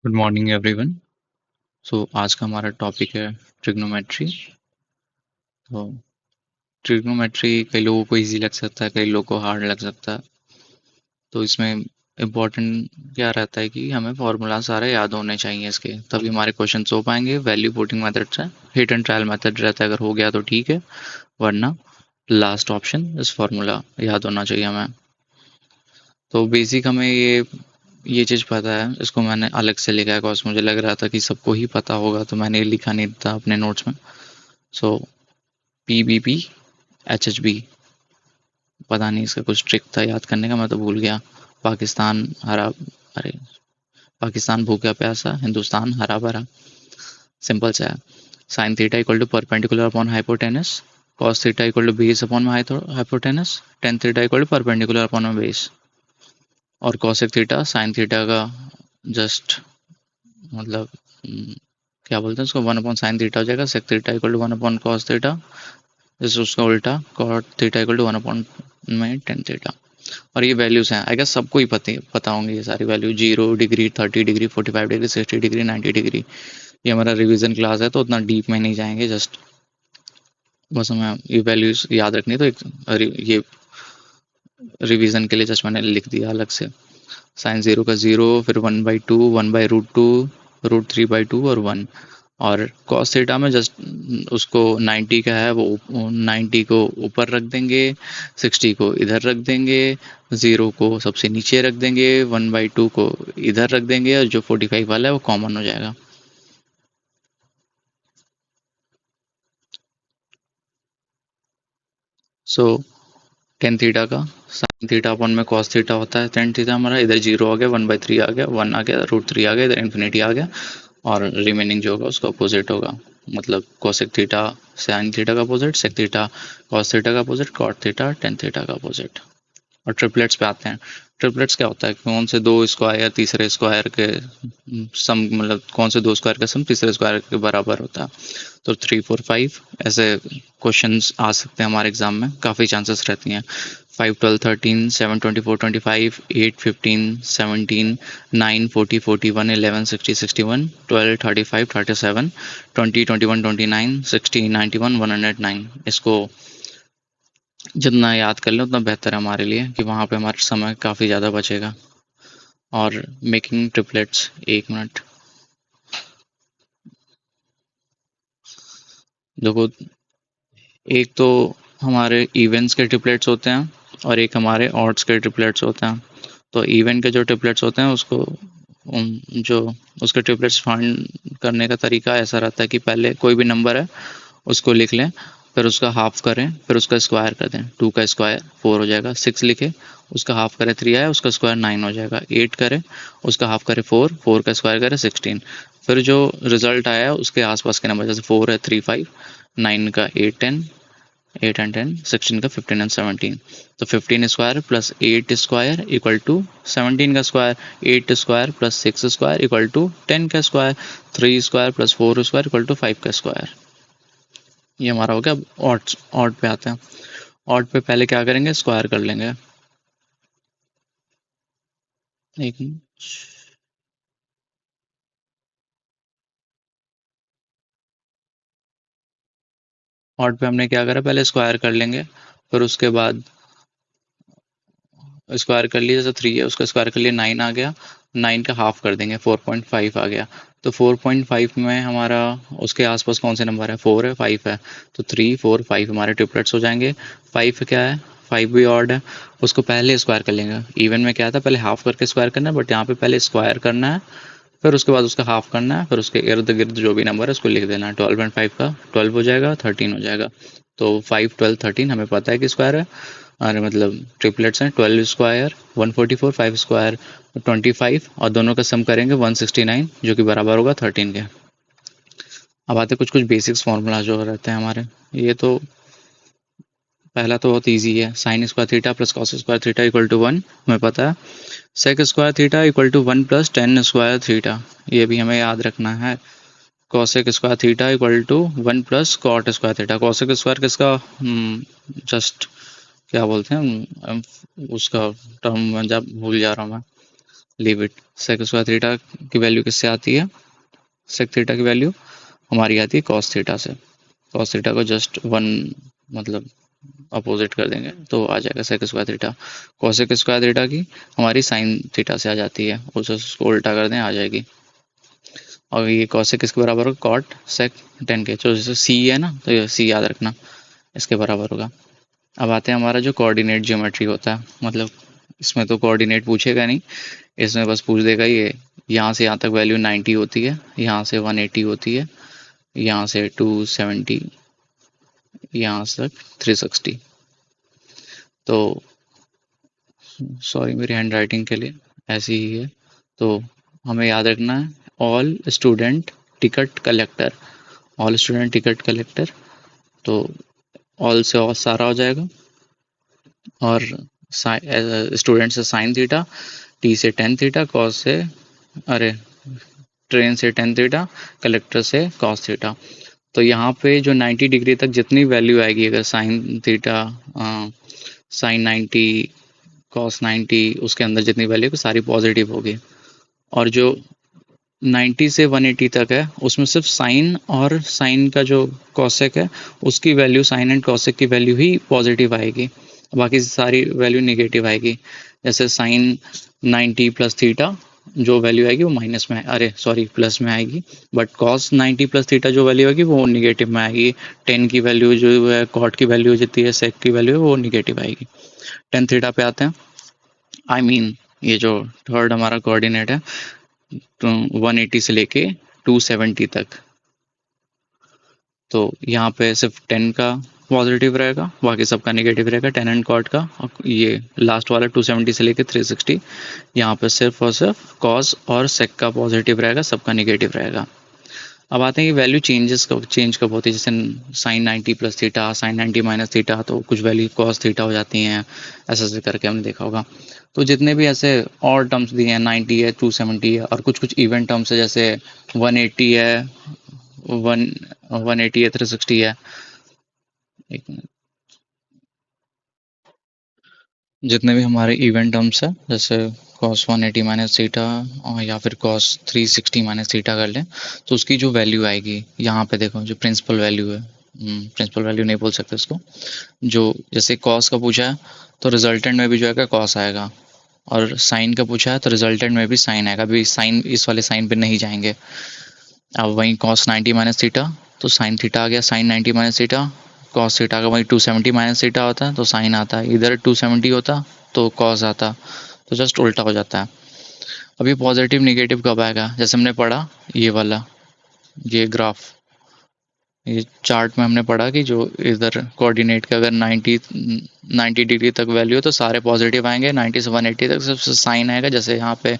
Good morning everyone. आज का हमारा टॉपिक है ट्रिग्नोमेट्री। तो ट्रिग्नोमेट्री कई लोगों को इजी लग सकता है, कई लोगों को हार्ड लग सकता है। तो इसमें इम्पोर्टेंट क्या रहता है कि हमें फॉर्मूला सारे याद होने चाहिए इसके, तभी हमारे क्वेश्चन हो पाएंगे। वैल्यू पुटिंग मेथड से हिट एंड ट्रायल मेथड रहता है, अगर हो गया तो ठीक है, वरना लास्ट ऑप्शन इस फॉर्मूला याद होना चाहिए हमें। तो बेसिक हमें ये चीज़ पता है, इसको मैंने अलग से लिखा है बिकॉज मुझे लग रहा था कि सबको ही पता होगा, तो मैंने ये लिखा नहीं था अपने नोट्स में। सो PBP HHB, पता नहीं इसका कुछ ट्रिक था याद करने का, मैं तो भूल गया। पाकिस्तान हरा, अरे पाकिस्तान भूखा प्यासा, हिंदुस्तान हरा भरा। सिंपल सा है। Sine theta equal to perpendicular upon hypotenuse, cos theta equal to base upon hypotenuse, tan theta equal to perpendicular upon base. और कॉसेक थीटा साइन थीटा का जस्ट मतलब क्या बोलते हैं उसको, वन अपॉन साइन थीटा हो जाएगा। Sec theta equal to one upon cos theta, जैसे उसका उल्टा cot theta equal to one upon में टेन थीटा। और ये वैल्यूज हैं, आई गेस सबको ही पता होंगे ये सारी value. 0 degree, 30 degree, 45 degree, 60 degree, 90 degree. ये हमारा रिवीजन क्लास है तो उतना डीप में नहीं जाएंगे, जस्ट बस हमें ये वैल्यूज याद रखनी है। तो ये रिवीजन के लिए जस्ट मैंने लिख दिया अलग से। साइन 0 का 0, फिर 1/2, 1/√2, √3/2 और 1। और कॉस थीटा में जस्ट उसको 90 का है वो 90 को ऊपर रख देंगे, 60 को इधर रख देंगे, 0 को सबसे नीचे रख देंगे, 1/2 को इधर रख देंगे, और जो 45 वाला है वो कॉमन हो जाएगा। सो टेन थीटा का साइन थीटा अपॉन में कॉस थीटा होता है टेन थीटा हमारा। इधर 0 आ गया, 1/3 आ गया, 1 आ गया, √3 आ गया, इधर इन्फिनिटी आ गया। और रिमेनिंग जो होगा उसका अपोजिट होगा, मतलब कोसेक थीटा साइन थीटा का opposite, sec theta cos theta का opposite, cot theta tan theta का अपोजिट। और ट्रिपलेट्स पे आते हैं। ट्रिपलेट्स क्या होता है, कौन से दो स्क्वायर तीसरे स्क्वायर के सम, मतलब कौन से दो स्क्वायर का सम तीसरे स्क्वायर के बराबर होता है। तो 3, 4, 5 ऐसे क्वेश्चंस आ सकते हैं हमारे एग्जाम में, काफ़ी चांसेस रहती हैं। 5, 12, 13, 7, 24, 25, 8, 15, 17, 9, 40, 41, 11, 60, 61, 12, 35, 37, 20, 21, 29, 60, 91, 109। इसको जितना याद कर लें उतना बेहतर है हमारे लिए, कि वहाँ पे हमारा समय काफ़ी ज़्यादा बचेगा। और मेकिंग ट्रिपलेट्स, एक मिनट देखो, एक तो हमारे इवेंट्स के ट्रिपलेट्स होते हैं और एक हमारे ऑड्स के ट्रिपलेट्स होते हैं। तो इवेंट के जो ट्रिपलेट्स होते हैं उसको जो उसके ट्रिपलेट्स फाइंड करने का तरीका ऐसा रहता है कि पहले कोई भी नंबर है उसको लिख लें, फिर उसका हाफ करें, फिर उसका स्क्वायर कर दें। 2 का स्क्वायर 4 हो जाएगा। 6 लिखे, उसका हाफ करें 3 आया, उसका स्क्वायर 9 हो जाएगा। 8 करें, उसका हाफ करें 4, 4 का स्क्वायर करें 16। फिर जो रिजल्ट आया उसके आसपास के नंबर, जैसे 4 है 3, 5, 9 का 8, 10, 8 एंड 10, 16 का 15 एंड 17। तो 15 square plus 8 square equal to 17 का square, 8 square plus 6 square equal to 10 का square, 3 square plus 4 square equal to 5 का स्क्वायर। ये हमारा हो गया ऑड। ऑड पे आते हैं। ऑड पे पहले क्या करेंगे, स्क्वायर कर लेंगे। एक ऑड पे हमने क्या करा, पहले स्क्वायर कर लेंगे, फिर उसके बाद स्क्वायर कर लिया, जैसे 3 है उसका स्क्वायर कर लिया, 9 आ गया। 9 का हाफ कर देंगे, 4.5 आ गया। तो 4.5 में हमारा उसके आसपास कौन से नंबर है, 4 है 5 है। तो 3, 4, 5 हमारे ट्रिपलेट्स हो जाएंगे। 5 क्या है, 5 भी ऑड है, उसको पहले स्क्वायर कर लेंगे। इवन में क्या था, पहले हाफ करके स्क्वायर करना है, बट यहाँ पे पहले स्क्वायर करना है, फिर उसके बाद उसका हाफ करना है, फिर उसके इर्द गिर्द जो भी नंबर है उसको लिख देना है। 12 एंड 5 का 12 हो जाएगा, 13 हो जाएगा। तो 5, 12, 13 हमें पता है कि स्क्वायर है, और मतलब ट्रिपलेट्स हैं। 12 स्क्वायर 144, 5 स्क्वायर 25, और दोनों का सम करेंगे 169, जो कि बराबर होगा 13 के। अब आते कुछ कुछ बेसिक्स फार्मूला जो रहते हैं हमारे। ये तो पहला तो बहुत इजी है, sine square theta plus cos square theta equal to 1, हमें पता है। Sec square theta equal to 1 plus tan square theta, ये भी हमें याद रखना है। Cosec square theta equal to 1 plus cot square theta. Cosec square किसका, जस्ट क्या बोलते हैं उसका टर्म, जब भूल जा रहा हूँ मैं। Leave it. Sec square theta की वैल्यू किससे आती है? सेक थीटा की वैल्यू हमारी आती है कॉस थीटा से। कॉस थीटा को जस्ट वन मतलब अपोजिट कर देंगे तो आ जाएगा sec square theta. Cosec square theta की हमारी साइन थीटा से आ जाती है, उसको उल्टा कर दें आ जाएगी। और ये कॉसेक किसके बराबर होगा? कॉट सेक टेन के। तो जैसे सी है ना, तो ये सी याद रखना, इसके बराबर होगा। अब आते हैं हमारा जो कोऑर्डिनेट ज्योमेट्री होता है, मतलब इसमें तो कोऑर्डिनेट पूछेगा नहीं, इसमें बस पूछ देगा ये यहाँ से यहाँ तक वैल्यू 90 होती है, यहाँ से 180 होती है, यहाँ से 270, यहाँ से 360। तो सॉरी मेरी हैंड राइटिंग के लिए, ऐसी ही है। तो हमें याद रखना है all student ticket collector, all student ticket collector. तो ऑल से ऑल सारा हो जाएगा, और स्टूडेंट से साइन थीटा, टी से टेन थीटा, कॉस से अरे ट्रेन से टेन थीटा, कलेक्टर से कॉस थीटा। तो यहाँ पे जो 90 डिग्री तक जितनी वैल्यू आएगी, अगर साइन थीटा, साइन 90, कॉस 90, उसके अंदर जितनी वैल्यू है सारी पॉजिटिव होगी। और जो 90 से 180 तक है उसमें सिर्फ साइन और साइन का जो कॉसेक है उसकी वैल्यू, साइन एंड कॉसेक की वैल्यू ही पॉजिटिव आएगी, बाकी सारी वैल्यू नेगेटिव आएगी। जैसे साइन 90 प्लस थीटा जो वैल्यू आएगी वो माइनस में, अरे सॉरी प्लस में आएगी, बट कॉस 90 प्लस थीटा जो वैल्यू आएगी वो नेगेटिव में आएगी। टेन की वैल्यू जो है, कॉट की वैल्यू जितनी है, सेक की वैल्यू है वो नेगेटिव आएगी। टेन थीटा पे आते हैं। आई मीन ये जो थर्ड हमारा कोऑर्डिनेट है, तो 180 से लेके 270 तक, तो यहाँ पे सिर्फ 10 का पॉजिटिव रहेगा, बाकी सबका नेगेटिव रहेगा, 10 एंड कॉट का। और ये लास्ट वाला 270 से लेके 360, यहाँ पे सिर्फ और सिर्फ कॉस और सेक का पॉजिटिव रहेगा, सबका नेगेटिव रहेगा। अब आते हैं कि वैल्यू चेंज कब होती है, जैसे sine 90 plus theta, sine 90 minus theta, तो कुछ वैल्यू कॉस थीटा हो जाती हैं, ऐसे ऐसे करके हमने देखा होगा। तो जितने भी ऐसे और टर्म्स दिए हैं, 90 है, 270 है, और कुछ कुछ इवेंट टर्म्स है, जैसे 180 है, वन 180 है, 360 है। एक मिनट। जितने भी हमारे इवेंट टर्म्स है, जैसे कॉस 180 माइनस थीटा, और या फिर कॉस 360 माइनस थीटा कर लें, तो उसकी जो वैल्यू आएगी यहाँ पे देखो, जो प्रिंसिपल वैल्यू है, प्रिंसिपल वैल्यू नहीं बोल सकते इसको, जो जैसे कॉस का पूछा है तो रिजल्टेंट में भी जो है कॉस आएगा, और साइन का पूछा है तो रिजल्टेंट में भी साइन आएगा। अभी साइन इस वाले साइन पे नहीं जाएंगे। अब वहीं कॉस 90 माइनस थीटा, तो साइन थीटा आ गया, sine 90 minus theta, cos theta का वहीं 270 माइनस थीटा होता है तो साइन आता है, इधर 270 होता तो कॉस आता, तो जस्ट उल्टा हो जाता है। अब ये पॉजिटिव निगेटिव कब आएगा? जैसे हमने पढ़ा ये वाला, ये ग्राफ, ये चार्ट में हमने पढ़ा कि जो इधर कोऑर्डिनेट के अगर 90 डिग्री तक वैल्यू है तो सारे पॉजिटिव आएंगे, 90 से 180 तक सिर्फ साइन आएगा। जैसे यहाँ पे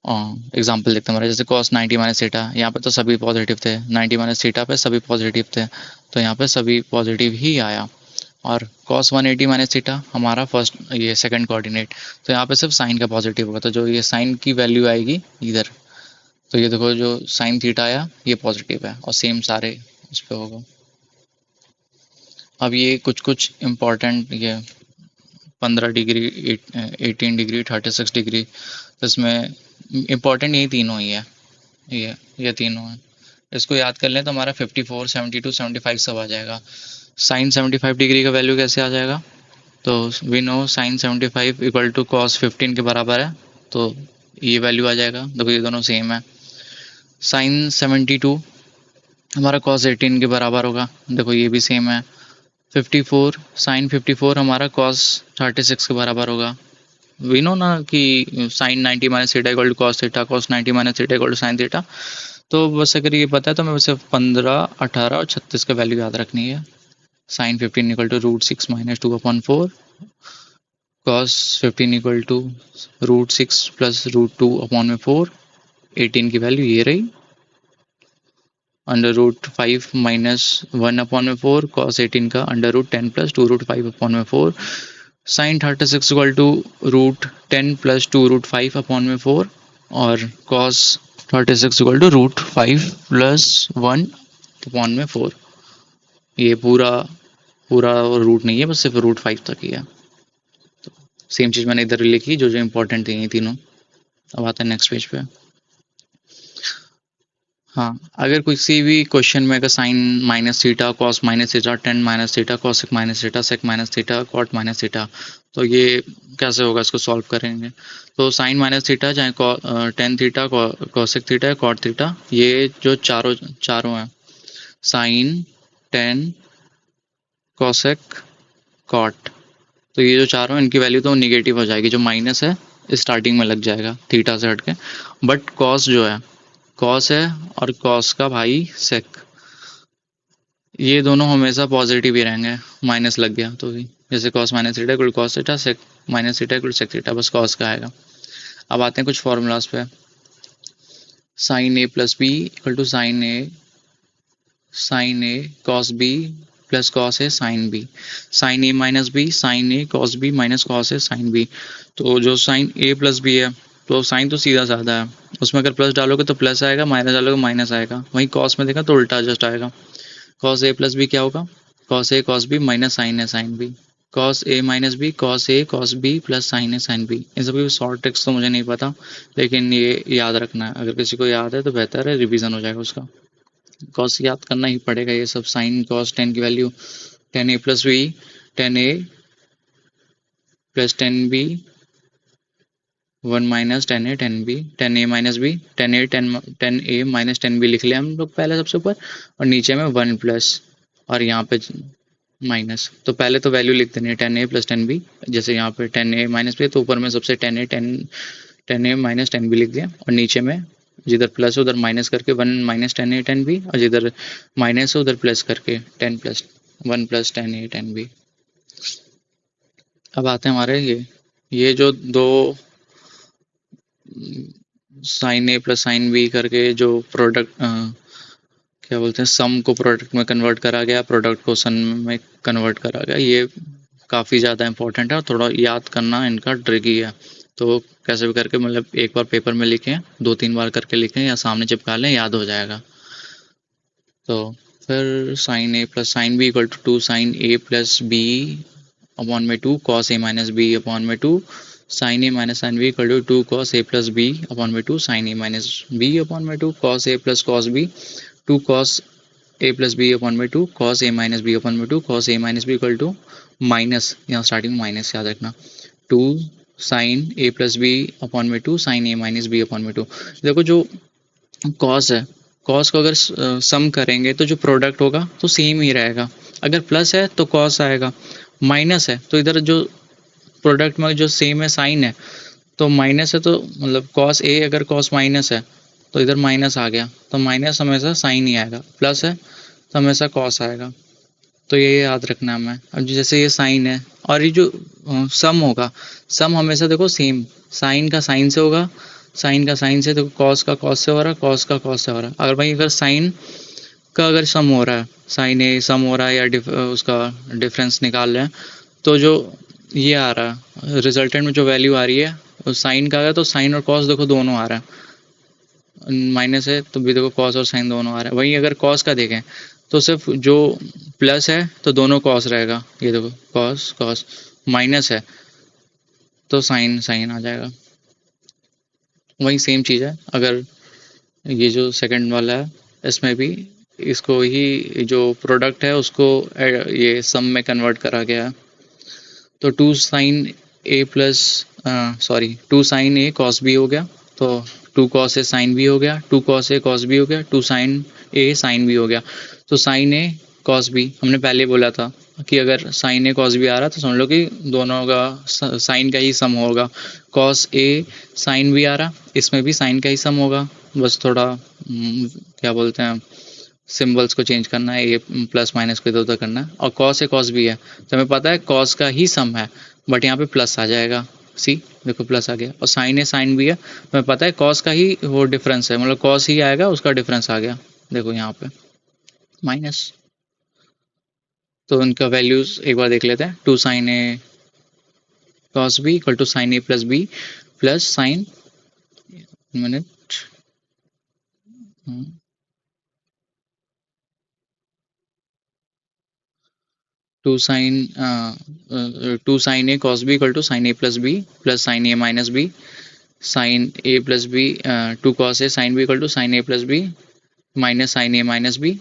एग्जाम्पल देखते हैं हमारे, जैसे कॉस 90 माइनस थीटा, यहाँ पे तो सभी पॉजिटिव थे, 90 माइनस थीटा पे सभी पॉजिटिव थे, तो यहाँ पे सभी पॉजिटिव ही आया। और कॉस 180 माइनस थीटा हमारा फर्स्ट, ये सेकंड कोऑर्डिनेट, तो यहाँ पे सिर्फ साइन का पॉजिटिव होगा, तो जो ये साइन की वैल्यू आएगी इधर, तो ये देखो जो साइन थीटा आया ये पॉजिटिव है, और सेम सारे उस पर होगा। अब ये कुछ कुछ इम्पोर्टेंट, ये 15 डिग्री, 18 डिग्री, 36 डिग्री, तो इसमें इम्पोर्टेंट यही तीनों ही है, ये तीनों हैं। इसको याद कर लें तो हमारा 54, 72, 75 सब आ जाएगा। साइन 75 डिग्री का वैल्यू कैसे आ जाएगा? तो we know sine 75 equal to cos 15 के बराबर है, तो ये वैल्यू आ जाएगा। देखो ये दोनों सेम है। साइन 72 हमारा कॉस 18 के बराबर होगा, देखो ये भी सेम है। 54, साइन 54 हमारा कॉस 36 के बराबर होगा। वी नो ना कि sine 90 minus theta equal to cos theta, cos 90 minus theta equal to sine theta. तो बस अगर ये पता है तो मैं सिर्फ 15, 18 और 36 का वैल्यू याद रखनी है। Sine 15 equal to √6 minus 2/4, cos 15 equal to √6 plus √2/4, 18 की वैल्यू ये रही, अंडर √5 माइनस 1/4, कॉस 18 का under √10 plus 2√5/4, sine 36 equal to √10 plus 2√5/4, और कॉस 36 इक्वल टू √5 प्लस 1/4। ये पूरा पूरा रूट नहीं है, बस सिर्फ √5 तक ही है। तो सेम चीज़ मैंने इधर लिखी, जो जो इम्पोर्टेंट थी ये तीनों। अब आते हैं नेक्स्ट पेज पे। हाँ, अगर किसी भी क्वेश्चन में अगर sine minus theta, cos minus theta, tan minus theta, cosec minus theta, sec minus theta, cot minus theta, तो ये कैसे होगा, इसको सॉल्व करेंगे। तो साइन माइनस थीटा चाहे tan theta, cosec theta, cot theta, ये जो चारों चारों हैं, साइन, टेन, कॉसेक, कॉट, तो ये जो चारों हैं इनकी वैल्यू तो निगेटिव हो जाएगी, जो माइनस है स्टार्टिंग में लग जाएगा थीटा से हटके। बट कॉस जो है, कॉस है और कॉस का भाई सेक, ये दोनों हमेशा पॉजिटिव ही रहेंगे। माइनस लग गया तो भी, जैसे cos minus theta equal cos theta, sec minus theta equal sec theta, बस कॉस का आएगा। अब आते हैं कुछ फॉर्मूलाज पे। Sine A plus B equal to sine A cos B plus cos A sine B, sine A minus B sine A cos B minus cos A sine B. तो जो साइन ए प्लस बी है, तो sign तो सीधा साधा है, उसमें अगर प्लस डालोगे तो प्लस आएगा, माइनस डालोगे माइनस आएगा। वहीं कॉस में देखा तो उल्टा जस्ट आएगा। कॉस ए प्लस बी क्या होगा, cos A cos B minus sine A sine B, cos A minus B cos A cos B plus sine A sine B. इन सभी शॉर्ट ट्रिक्स तो मुझे नहीं पता, लेकिन ये याद रखना है, अगर किसी को याद है तो बेहतर है, रिवीजन हो जाएगा उसका। कॉस याद करना ही पड़ेगा ये सब। साइन कॉस टेन की value tan A plus B, tan A plus tan B, one minus tan A tan B, tan A minus B, tan A minus tan B लिख लिया हम लोग पहले सबसे ऊपर, और नीचे में वन प्लस और यहाँ पे माइनस। तो पहले तो वैल्यू लिख देनी है ten A plus tan B, जैसे यहाँ पे टेन ए माइनस बी तो ऊपर में सबसे ten A minus tan B लिख दिया, और नीचे में जिधर प्लस है उधर माइनस करके one minus tan A tan B, और जिधर माइनस है उधर प्लस करके tan plus one plus tan A tan B. अब आते हैं हमारे ये जो दो sine A plus sine B करके जो प्रोडक्ट क्या बोलते हैं, सम को प्रोडक्ट में कन्वर्ट करा गया, प्रोडक्ट को सन में कन्वर्ट करा गया, ये काफ़ी ज़्यादा इंपॉर्टेंट है और थोड़ा याद करना इनका ट्रिकी है। तो कैसे भी करके, मतलब एक बार पेपर में लिखें, दो तीन बार करके लिखें या सामने चिपका लें, याद हो जाएगा। तो फिर sine A plus sine B equal to two sine A plus B upon में two cos A minus B upon में two sine A minus sine B equal to two cos A plus B upon में two sine A minus B upon में two cos A plus cos B, two cos A plus B upon में two cos A minus B upon में two cos A minus B equal to minus, यहाँ starting में minus याद रखना, two sine A plus B upon में two sine A minus B upon में two. देखो जो कॉस है, कॉस को अगर सम करेंगे तो जो प्रोडक्ट होगा तो सेम ही रहेगा। अगर प्लस है तो कॉस आएगा, माइनस है तो इधर जो प्रोडक्ट में जो सेम है साइन है, तो माइनस है तो मतलब कॉस ए अगर कॉस माइनस है तो इधर माइनस आ गया, तो माइनस हमेशा साइन ही आएगा, प्लस है तो हमेशा कॉस आएगा। तो ये याद रखना है हमें। अब जैसे ये साइन है और ये जो सम होगा, सम हमेशा देखो सेम, साइन का साइन से होगा, साइन का साइन से, देखो कॉस का कॉस से हो रहा है, कॉस का कॉस से हो रहा है। अगर भाई अगर साइन का अगर सम हो रहा है, साइन ए सम हो रहा है या उसका डिफरेंस निकाल रहे हैं, तो जो ये आ रहा है रिजल्टेंट में जो वैल्यू आ रही है साइन का है, तो साइन और कॉस देखो दोनों आ रहा है, माइनस है तो भी देखो कॉस और साइन दोनों आ रहा है। वहीं अगर कॉस का देखें तो सिर्फ जो प्लस है तो दोनों कॉस रहेगा, ये देखो कॉस कॉस, माइनस है तो साइन साइन आ जाएगा। वही सेम चीज़ है, अगर ये जो सेकंड वाला है इसमें भी इसको ही जो प्रोडक्ट है उसको ये सम में कन्वर्ट करा गया है। तो two sine A plus sorry two sine A cos B हो गया, तो two cos A sine B हो गया, two cos A cos B हो गया, two sine A sine B हो गया। तो साइन ए कॉस बी हमने पहले बोला था कि अगर साइन ए कॉस बी आ रहा तो समझ लो कि दोनों का साइन का ही सम होगा। कॉस ए साइन बी आ रहा, इसमें भी साइन का ही सम होगा, बस थोड़ा क्या बोलते हैं, सिंबल्स को चेंज करना है, ए प्लस माइनस को इधर उधर करना है। और कॉस ए कॉस बी है तो हमें पता है कॉस का ही सम है, बट यहाँ पे प्लस आ जाएगा, सी देखो प्लस आ गया। और साइन ए साइन बी है हमें पता है कॉस का ही वो डिफरेंस है, मतलब कॉस ही आएगा, उसका डिफरेंस आ गया, देखो यहाँ पे माइनस। तो उनका वैल्यूज एक बार देख लेते हैं। Two sine A cos B equal to sine A plus B plus sine minus two sine A cos B equal to sine A plus B plus sine A minus B sine A plus B, two cos A sine B equal to sine A plus B minus sine A minus B,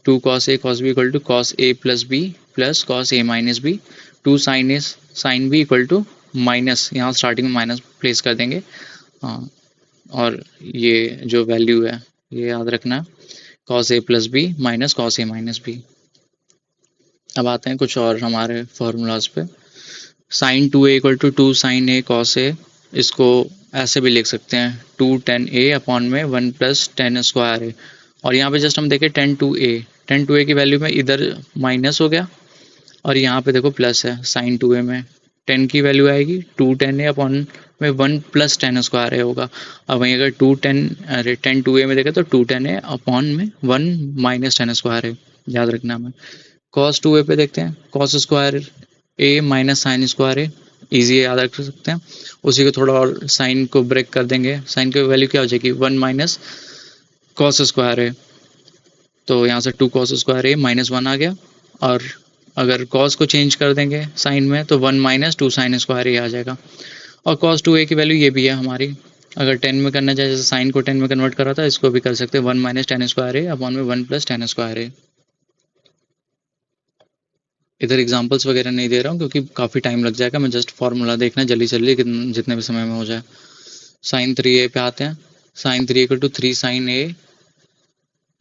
two cos A cos B equal to cos A plus B plus cos A minus B, to sine A sine B equal to minus, यहाँ starting में minus place कर देंगे। और ये जो value है ये याद रखना, cos A plus B minus cos A minus B. अब आते हैं कुछ और हमारे फॉर्मूलाज पे। Sine two A equal to two sine A cos A, इसको ऐसे भी लिख सकते हैं टू टेन ए अपॉन में one plus tan square A. और यहाँ पे जस्ट हम देखें टेन टू ए की वैल्यू में इधर माइनस हो गया और यहाँ पे देखो प्लस है। साइन टू ए में टेन की वैल्यू आएगी टू टेन ए अपॉन में वन प्लस टेन स्क्वायर ए होगा। अब वहीं अगर टेन टू ए में देखें तो टू टेन ए अपॉन में वन माइनस टेन स्क्वायर ए, याद रखना हमें। कॉस टू ए पे देखते हैं, cos square A minus sign square A, easy याद रख सकते हैं। उसी को थोड़ा और साइन को ब्रेक कर देंगे, साइन की वैल्यू क्या हो जाएगी one minus cos square A, तो यहाँ से two cos square A minus one आ गया। और अगर कॉस को चेंज कर देंगे साइन में तो one minus two sine square A आ जाएगा। और कॉस टू ए की वैल्यू ये भी है हमारी, अगर टेन में करना चाहे जैसे साइन को टेन में कन्वर्ट करा था, इसको भी कर सकते हैं वन माइनस टेन स्क्वायर ए अपॉन में वन प्लस टेन स्क्वायर ए। इधर एग्जांपल्स वगैरह नहीं दे रहा हूँ क्योंकि काफ़ी टाइम लग जाएगा, मैं जस्ट फार्मूला देखना जल्दी जल्दी जितने भी समय में हो जाए। साइन थ्री ए पे आते हैं, sine three equal to three sine A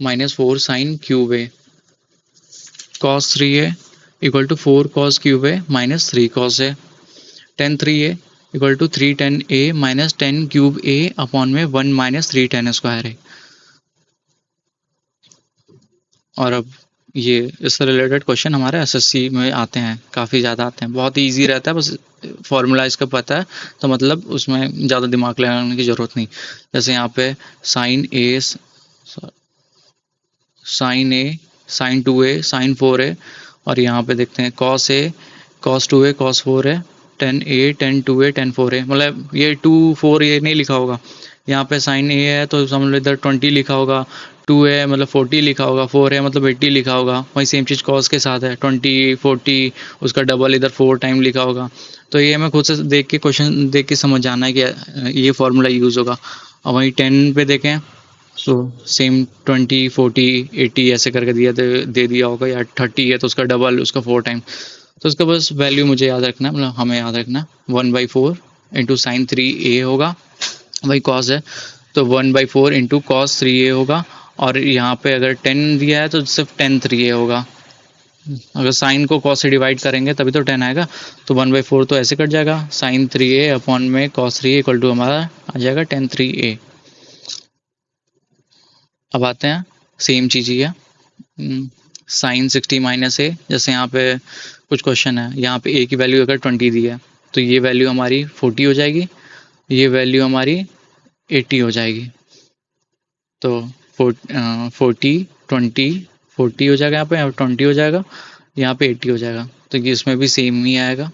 minus four sine cube A, cos three A equal to four cos cube A minus three cos A, tan three A equal to three tan A minus tan cube A upon में one minus three tan square A. और अब ये इससे related question हमारे SSC में आते हैं, काफ़ी ज़्यादा आते हैं, बहुत ही ईजी रहता है, बस फॉर्मूला इसका पता है तो मतलब उसमें ज़्यादा दिमाग लगाने की ज़रूरत नहीं। जैसे यहाँ पे sine two A sine four A, और यहाँ पे देखते हैं cos A cos two A cos four A, tan A tan two A tan four A, मतलब ये टू फोर ये नहीं लिखा होगा, यहाँ पे साइन ए है तो समझ लो इधर 20 लिखा होगा, टू है मतलब 40 लिखा होगा, फोर है मतलब 80 लिखा होगा। वही सेम चीज़ कॉस के साथ है 20 40 उसका डबल इधर फोर टाइम लिखा होगा। तो ये हमें खुद से देख के क्वेश्चन देख के समझ जाना है कि ये फॉर्मूला यूज़ होगा। और वहीं 10 पे देखें तो सेम 20 40 80 ऐसे करके दे दिया होगा, या 30 है तो उसका डबल उसका फोर टाइम। तो उसका बस वैल्यू मुझे याद रखना, मतलब हमें याद रखना one by four into sine three A होगा, वही कॉस है तो one by four into cos three A होगा। और यहाँ पे अगर 10 दिया है तो सिर्फ टेन थ्री ए होगा, अगर साइन को कॉस से डिवाइड करेंगे तभी तो 10 आएगा, तो वन बाई फोर तो ऐसे कट जाएगा, साइन थ्री ए अपॉन में cos three A equal to हमारा आ जाएगा टेन थ्री ए। अब आते हैं सेम चीज़ ही है, साइन 60 माइनस ए, जैसे यहाँ पे कुछ क्वेश्चन है, यहाँ पे ए की वैल्यू अगर 20 दी है तो ये वैल्यू हमारी 40 हो जाएगी, ये वैल्यू हमारी 80 हो जाएगी। तो 40 20 40 हो जाएगा, यहाँ पे 20 हो जाएगा, यहाँ पे 80 हो जाएगा, तो ये इसमें भी सेम ही आएगा।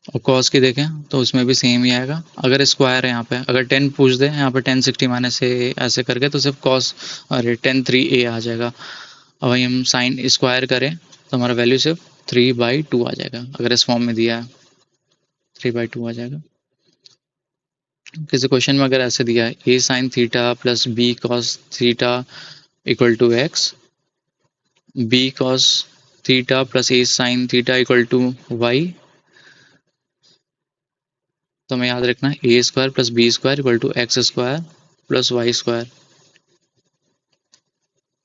और कॉस की देखें तो उसमें भी सेम ही आएगा। अगर स्क्वायर है यहाँ पे, अगर 10 पूछ दे यहाँ पे 10 60 माइनस ए ऐसे करके तो सिर्फ कॉस अरे 10 3 ए आ जाएगा। अब वही हम साइन स्क्वायर करें तो हमारा वैल्यू सिर्फ 3/2 आ जाएगा, अगर इस फॉर्म में दिया है 3/2 आ जाएगा। किसी क्वेश्चन में अगर ऐसे दिया है A sine theta plus B cos theta equal to X, B cos theta plus A sine theta equal to Y, तो हमें याद रखना A square plus B square equal to X square plus Y square.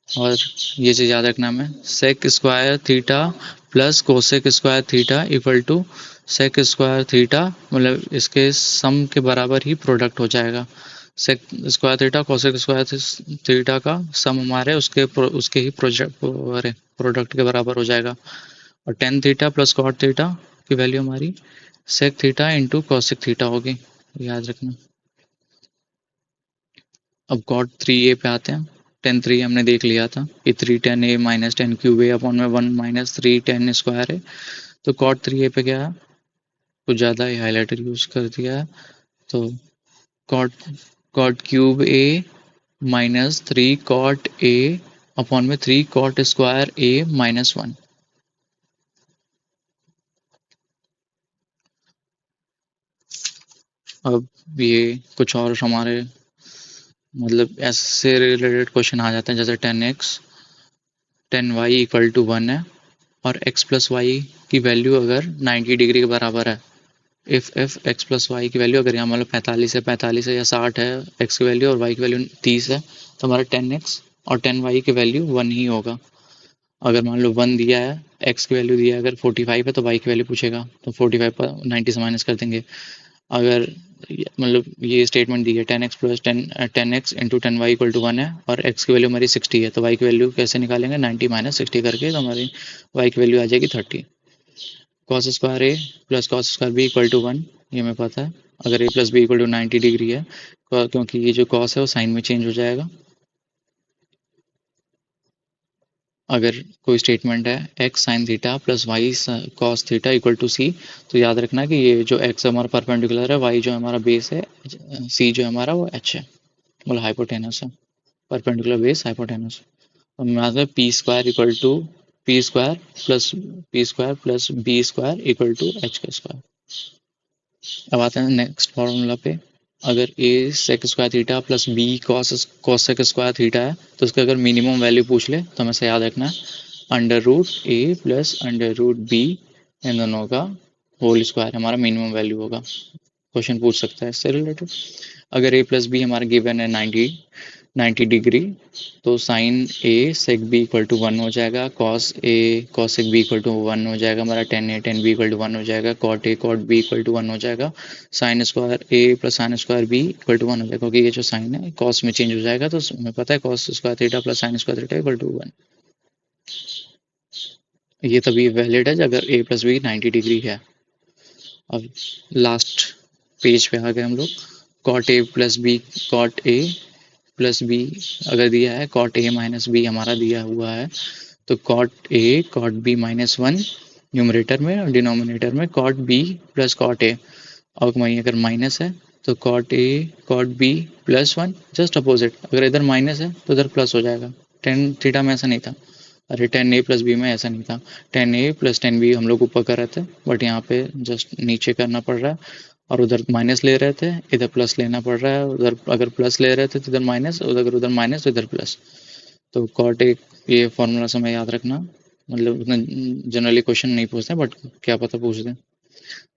और ये चीज़ याद रखना हमें sec square theta plus cosec square theta equal to sec square theta, मतलब इसके सम के बराबर ही प्रोडक्ट हो जाएगा। Sec square theta cosec square theta का सम हमारे उसके ही प्रोडक्ट के बराबर हो जाएगा। और tan theta plus cot theta की वैल्यू हमारी sec theta into cosec theta होगी, याद रखना। अब कॉट थ्री ए पे आते हैं, टेन थ्री हमने देख लिया था कि three tan A minus tan cube A upon में one minus three tan square है। तो कॉट थ्री ए पे क्या है, कुछ ज़्यादा ही हाईलाइटर यूज़ कर दिया है, तो cot cot cube A minus three cot A upon में three cot square A minus one. अब ये कुछ और हमारे मतलब ऐसे रिलेटेड क्वेश्चन आ जाते हैं, जैसे 10x 10y इक्वल टू 1 है और x प्लस वाई की वैल्यू अगर 90 डिग्री के बराबर है। इफ एक्स प्लस वाई की वैल्यू अगर यहाँ मतलब 45 है या 60 है एक्स की वैल्यू और वाई की वैल्यू 30 है, तो हमारा 10x और 10y की वैल्यू 1 ही होगा। अगर मान लो 1 दिया है, एक्स की वैल्यू दिया है अगर 45 है तो वाई की वैल्यू पूछेगा, तो 45 पर 90 से माइनस कर देंगे। अगर मतलब ये स्टेटमेंट दी है 10x plus 10x into 10y equal to 1 है और x की वैल्यू हमारी 60 है, तो y की वैल्यू कैसे निकालेंगे, 90 माइनस 60 करके, तो हमारी y की वैल्यू आ जाएगी 30। Cos square A plus cos square B equal to 1, ये हमें पता है। अगर A plus B equal to 90 degree है, क्योंकि ये जो कॉस है वो साइन में चेंज हो जाएगा। अगर कोई स्टेटमेंट है X sine theta plus Y cos theta equal to C, तो याद रखना कि ये जो एक्स हमारा परपेंडिकुलर है, वाई जो हमारा बेस है, सी जो हमारा वो एच है, मतलब हाइपोटेनस है, परपेंडिकुलर बेस हाइपोटेनस। अब यहाँ पे P square equal to P square plus B square equal to H का स्क्वायर। अब आते हैं नेक्स्ट फॉर्मूला पे। अगर A sec square theta plus B cosec square theta है, तो उसका अगर मिनिमम वैल्यू पूछ ले तो हमें से याद रखना है under root A plus under root B, इन दोनों का होल स्क्वायर हमारा मिनिमम वैल्यू होगा। क्वेश्चन पूछ सकता है इससे रिलेटेड। अगर ए प्लस बी हमारा गिवन है 90 डिग्री, तो sine A sec B equal to 1 हो जाएगा, cos A cosec B equal to 1 हो जाएगा, हमारा tan A tan B equal to 1 हो जाएगा, cot A cot B equal to 1 हो जाएगा, sine square A plus sine square B equal to 1 हो जाएगा, क्योंकि ये जो साइन है कॉस में चेंज हो जाएगा, तो हमें पता है cos square theta plus sine square theta equal to 1। ये तभी वैलिड है अगर ए प्लस बी 90 डिग्री है। अब लास्ट पेज पे आ गए हम लोग। Cot A plus B cot A plus B अगर दिया है, कॉट ए माइनस बी हमारा दिया हुआ है, तो cot A cot B minus 1 numerator में और डिनोमिनेटर में cot B plus cot A. और वहीं अगर माइनस है तो cot A cot B plus 1, just opposite. अगर इधर माइनस है तो इधर प्लस हो जाएगा। टेन थीटा में ऐसा नहीं था, अरे टेन ए प्लस बी में ऐसा नहीं था। Ten A plus tan B हम लोग ऊपर कर रहे थे, बट यहाँ पे जस्ट नीचे करना पड़ रहा है। और उधर माइनस ले रहे थे, इधर प्लस लेना पड़ रहा है। उधर अगर प्लस ले रहे थे तो इधर माइनस, अगर उधर माइनस तो इधर प्लस। तो कॉट एक ये फॉर्मूला समय याद रखना, मतलब उतना जनरली क्वेश्चन नहीं पूछते बट क्या पता पूछ दें।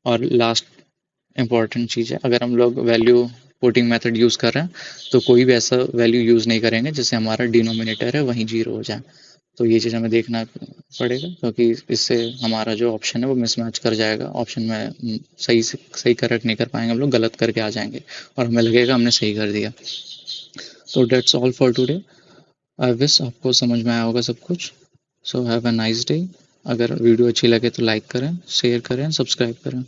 और लास्ट इंपॉर्टेंट चीज़ है, अगर हम लोग वैल्यू पुटिंग मेथड यूज़ कर रहे हैं तो कोई भी ऐसा वैल्यू यूज़ नहीं करेंगे जिससे हमारा डिनोमिनेटर है वहीं जीरो हो जाए। तो ये चीज़ हमें देखना पड़ेगा, क्योंकि इससे हमारा जो ऑप्शन है वो मिसमैच कर जाएगा। ऑप्शन में सही करेक्ट नहीं कर पाएंगे हम लोग, गलत करके आ जाएंगे और हमें लगेगा हमने सही कर दिया। तो that's all for today. I wish आपको समझ में आया होगा सब कुछ। So have a nice day. अगर वीडियो अच्छी लगे तो लाइक करें, शेयर करें, सब्सक्राइब करें।